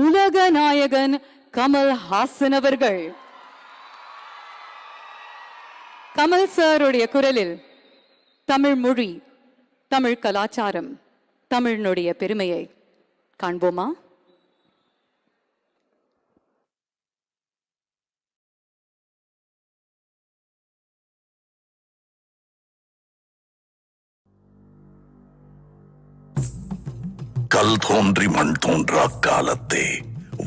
உலக நாயகன் கமல் ஹாசன் அவர்கள். கமல் சாருடைய குரலில் தமிழ் மொழி, தமிழ் கலாச்சாரம், தமிழினுடைய பெருமையை காண்போமா? கல் தோன்றி மண் தோன்றா காலத்தே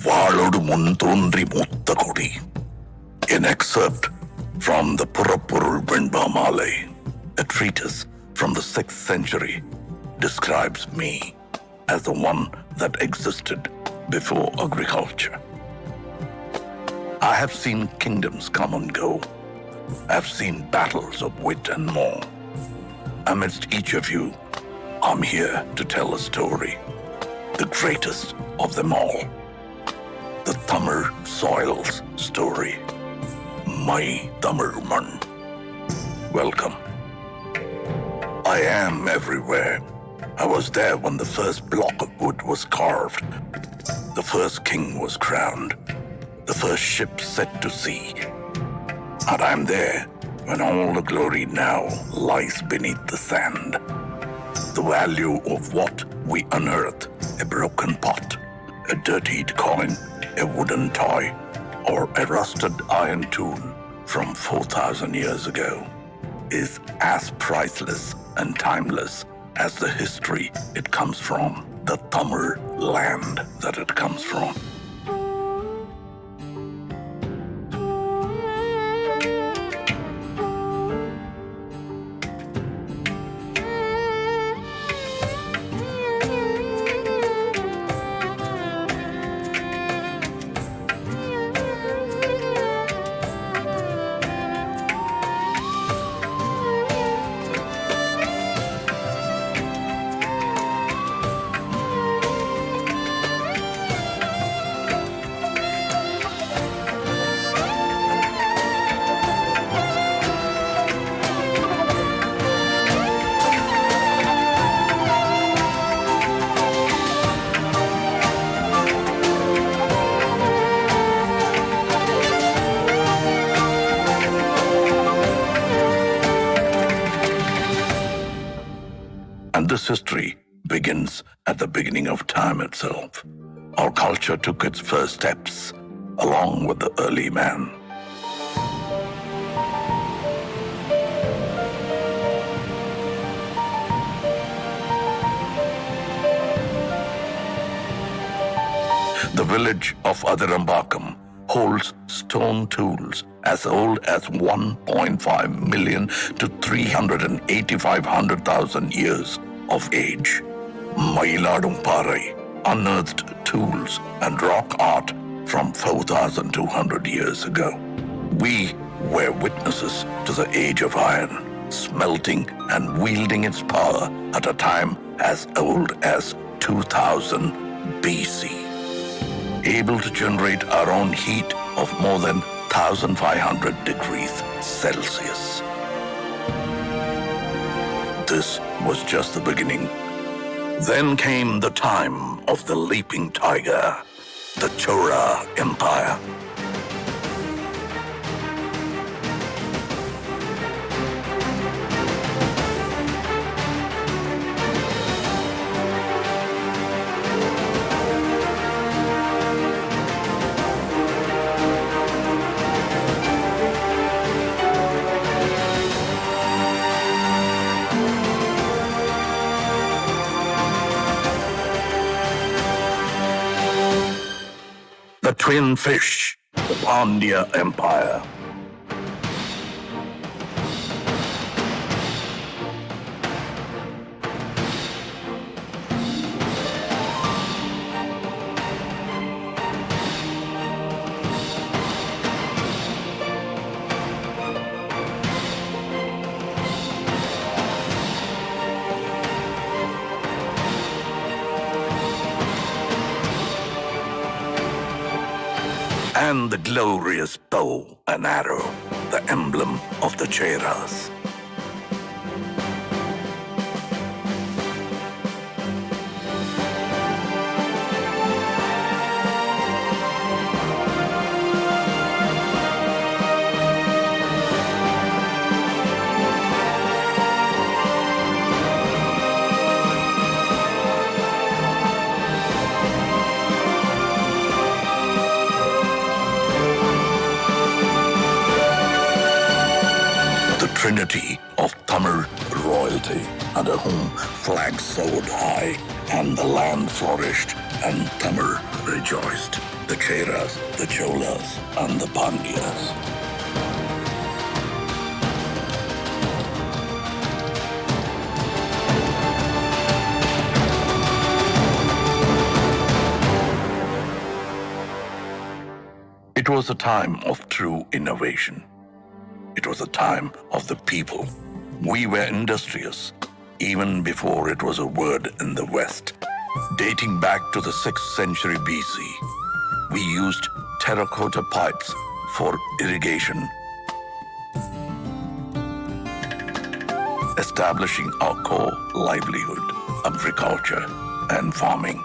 வாளோடு முன் தோன்றி மூத்த கொடி. An excerpt from the புறப்பொருள் வெண்பா மாலை, a treatise from the 6th century, describes me as the one that existed before agriculture. I have seen kingdoms come and go. I have seen battles of wit and more. Amidst each of you, I'm here to tell a story, the greatest of them all, the Tamil soil's story, my Tamil man. Welcome. I am everywhere. I was there when the first block of wood was carved, the first king was crowned, the first ship set to sea, and I'm there when all the glory now lies beneath the sand. The value of what we unearth, a broken pot, a dirtied coin, a wooden toy, or a rusted iron tool from 4,000 years ago, is as priceless and timeless as the history it comes from, the Tamil land that it comes from. And this history begins at the beginning of time itself. Our culture took its first steps along with the early man. The village of Adirambakam holds stone tools as old as 1.5 million to 385,000 years of age. Mailadumparai unearthed tools and rock art from 4,200 years ago. We were witnesses to the age of iron, smelting and wielding its power at a time as old as 2000 BC. Able to generate our own heat of more than 1,500 degrees Celsius. This was just the beginning. Then came the time of the leaping tiger, the Chora Empire. The twin fish, the Pandya Empire. And the glorious bow and arrow, the emblem of the Cheras. trinity of Tamil royalty, under whom flags soared high and the land flourished and Tamil rejoiced. The Cheras, the Cholas, and the Pandyas. It was a time of true innovation. It was a time of the people. We were industrious, even before it was a word in the West. Dating back to the 6th century BC, we used terracotta pipes for irrigation, establishing our core livelihood, agriculture and farming.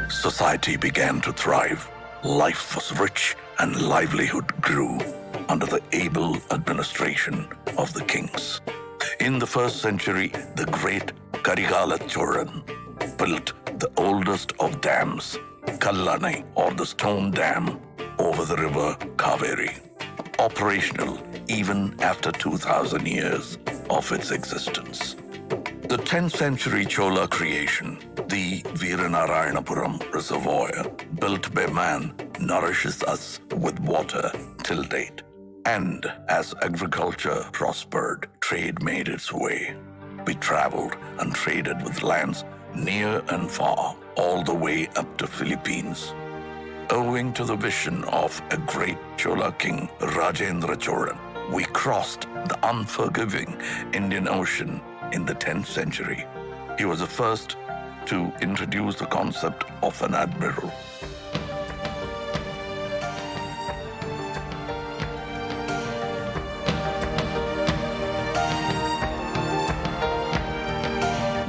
Society began to thrive. Life was rich and livelihood grew under the able administration of the kings. In the 1st century, the great Karigala Choran built the oldest of dams, Kallani, or the stone dam, over the river Kaveri, operational even after 2,000 years of its existence. The 10th century Chola creation, the Veeranarayanapuram Reservoir, built by man, nourishes us with water till date. And as agriculture prospered, trade made its way. We traveled and traded with lands near and far, all the way up to Philippines. Owing to the vision of a great Chola king, Rajendra Cholan, we crossed the unforgiving Indian Ocean in the 10th century. He was the first to introduce the concept of an admiral.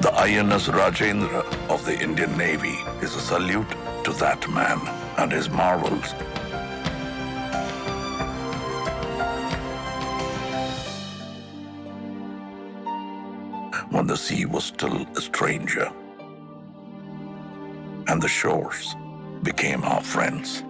The INS Rajendra of the Indian Navy is a salute to that man and his marvels. When the sea was still a stranger and the shores became our friends.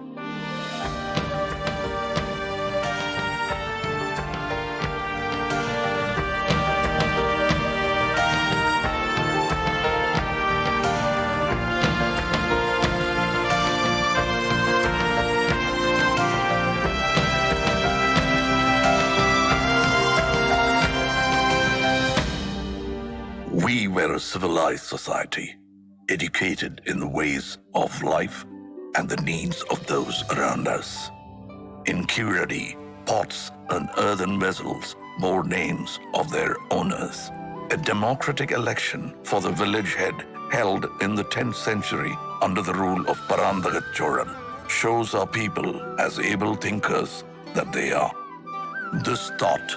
We were a civilized society, educated in the ways of life and the needs of those around us. In Kuradi, pots and earthen vessels bore names of their owners. A democratic election for the village head held in the 10th century under the rule of Parandagat Choran shows our people as able thinkers that they are. This thought,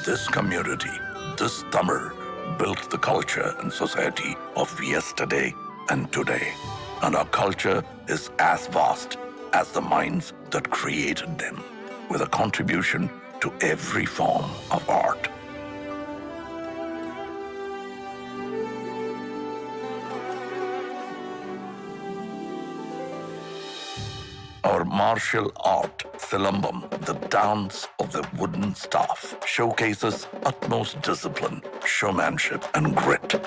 this community, this Tamil built the culture and society of yesterday and today. And our culture is as vast as the minds that created them, with a contribution to every form of art. Our martial art, Silambam, the dance of the wooden staff, showcases utmost discipline, showmanship, and grit.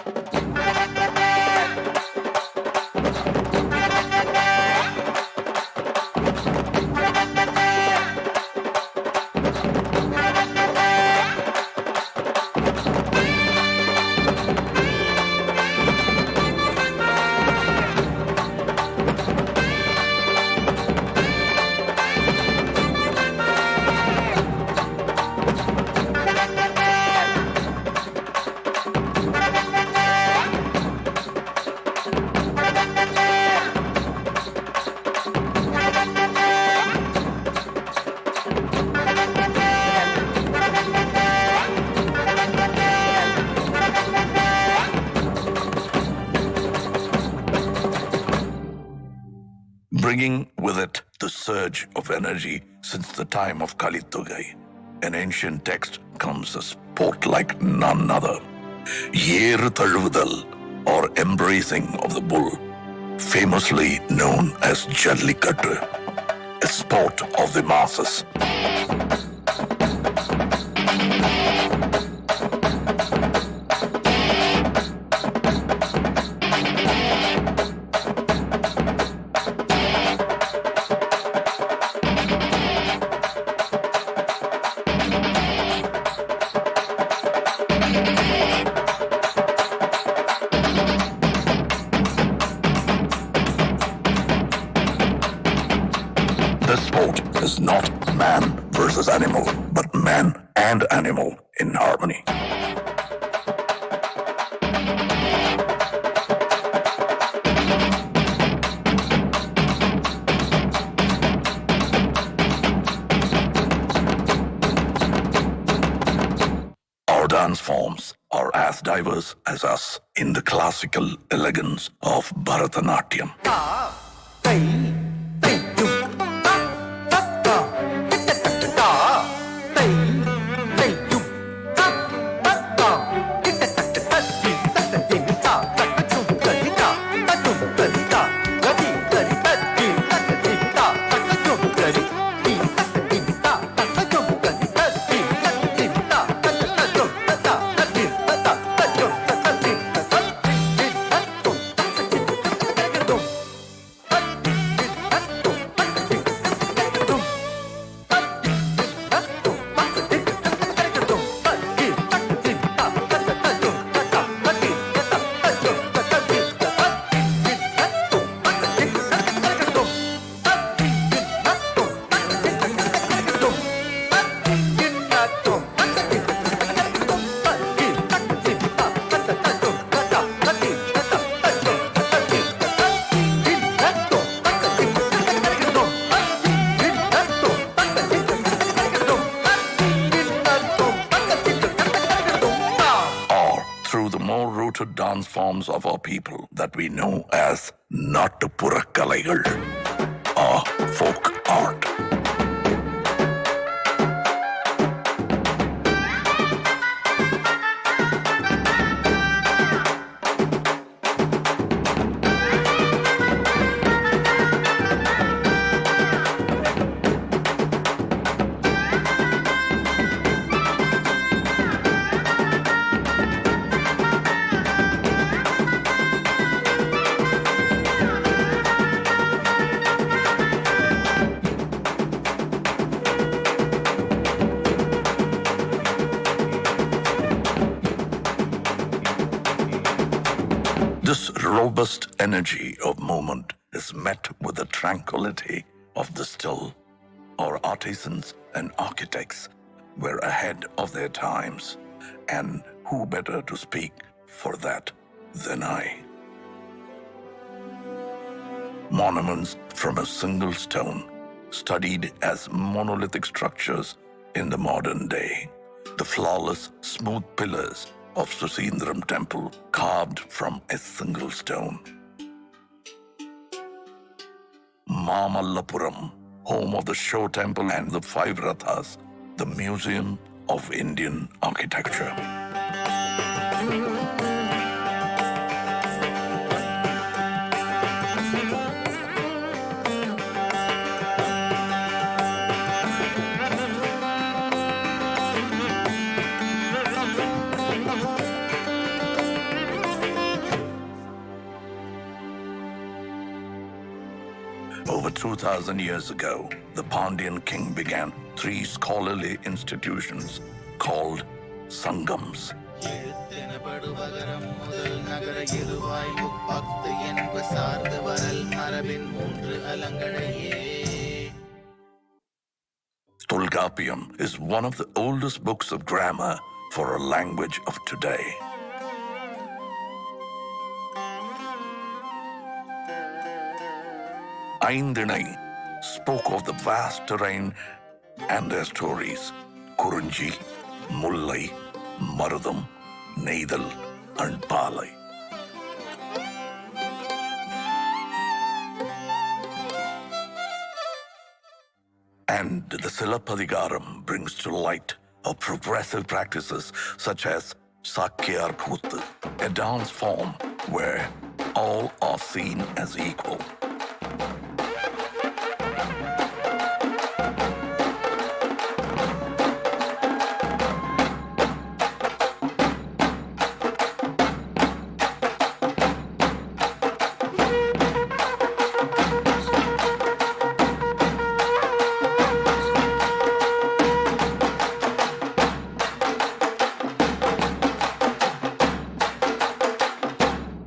bringing with it the surge of energy since the time of Kalitugai. An ancient text comes a sport like none other. Yeru Tazhuvudal, or embracing of the bull, famously known as Jallikattu, a sport of the masses. This sport is not man versus animal, but man and animal in harmony. Our dance forms are as diverse as us in the classical elegance of Bharatanatyam. Dance forms of our people that we know as Nattupurakkalaikal, or folk art. This robust energy of movement is met with the tranquility of the still. Our artisans and architects were ahead of their times, and who better to speak for that than I? Monuments from a single stone, studied as monolithic structures in the modern day. The flawless, smooth pillars of Susindram temple carved from a single stone. Mamallapuram, home of the Show Temple and the Five Rathas, the Museum of Indian Architecture. Over 2,000 years ago, the Pandyan king began 3 scholarly institutions called Sangams. Tolkappiyam is one of the oldest books of grammar for a language of today. Aindinai spoke of the vast terrain and their stories: Kurunji, Mullai, Marudam, Neidal, and Palai. And the Silapadigaram brings to light of progressive practices such as Sakyarkut, a dance form where all are seen as equal.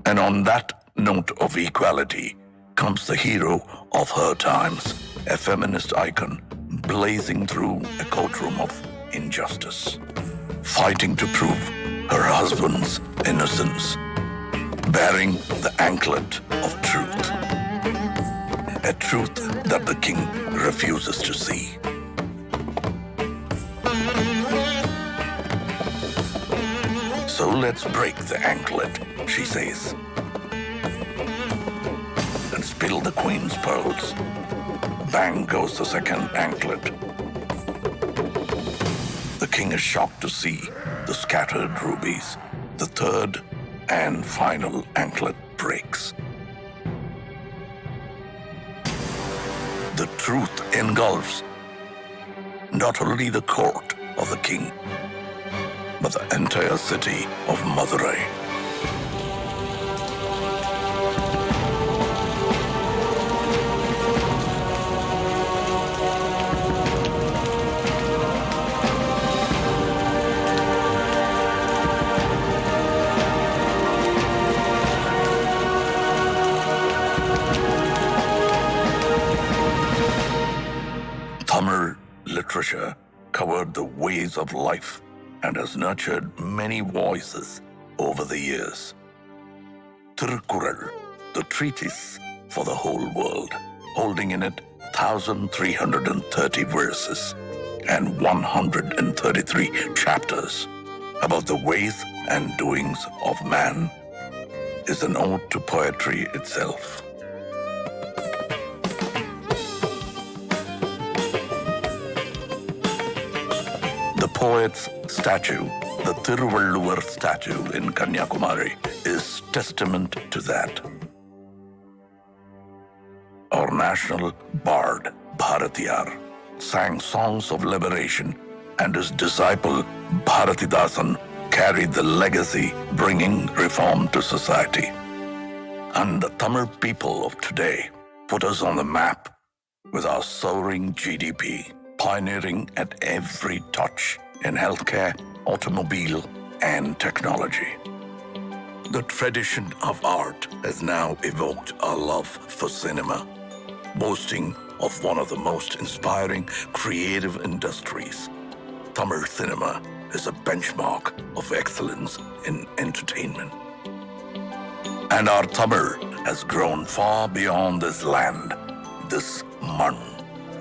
And on that note of equality comes the hero of her times, a feminist icon blazing through a courtroom of injustice, fighting to prove her husband's innocence, bearing the anklet of truth, a truth that the king refuses to see. So let's break the anklet, she says, and spill the queen's pearls. Bang goes the second anklet. The king is shocked to see the scattered rubies. The third and final anklet breaks. The truth engulfs not only the court of the king, but the entire city of Madurai. Tamil literature covered the ways of life and has nurtured many voices over the years. Tirukkural, the treatise for the whole world, holding in it 1,330 verses and 133 chapters about the ways and doings of man, is an ode to poetry itself. The poet's statue, the Thiruvalluvar statue in Kanyakumari, is testament to that. Our national bard, Bharatiyar, sang songs of liberation, and his disciple, Bharatidasan, carried the legacy, bringing reform to society. And the Tamil people of today put us on the map with our soaring GDP, pioneering at every touch in healthcare, automobile, and technology. The tradition of art has now evoked our love for cinema, boasting of one of the most inspiring creative industries. Tamil cinema is a benchmark of excellence in entertainment. And our Tamil has grown far beyond this land, this man.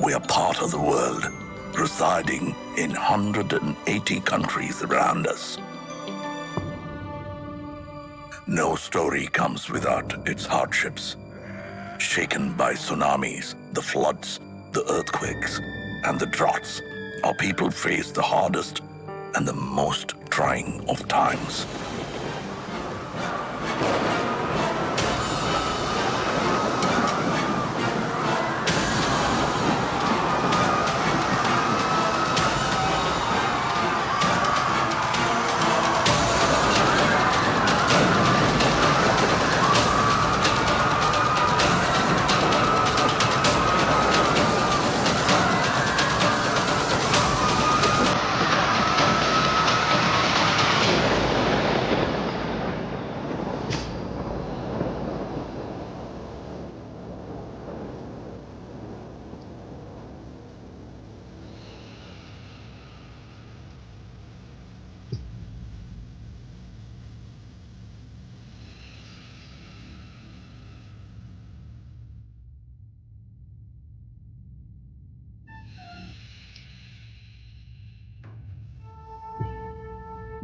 We are part of the world, residing in 180 countries around us. No story comes without its hardships. Shaken by tsunamis, the floods, the earthquakes, and the droughts, our people face the hardest and the most trying of times.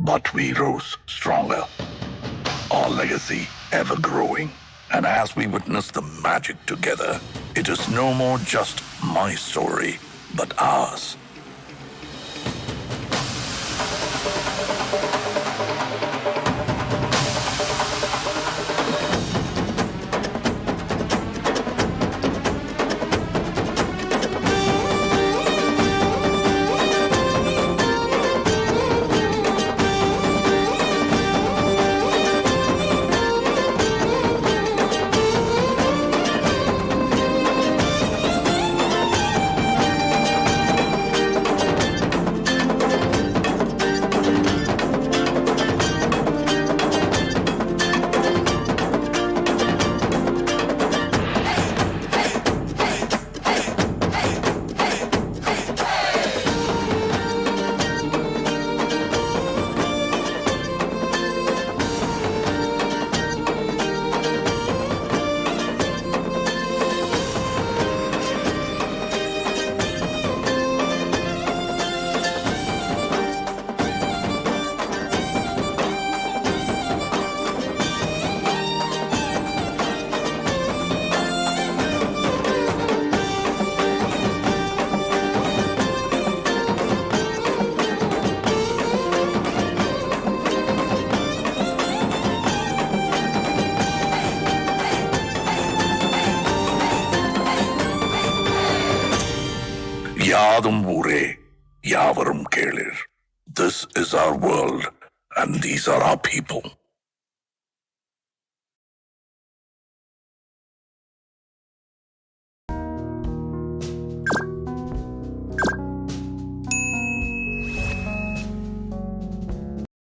But we rose stronger, our legacy ever growing. And as we witness the magic together, it is no more just my story, but ours. யாதும் ஊரே யாவரும் கேளிர். This is our world and these are our people.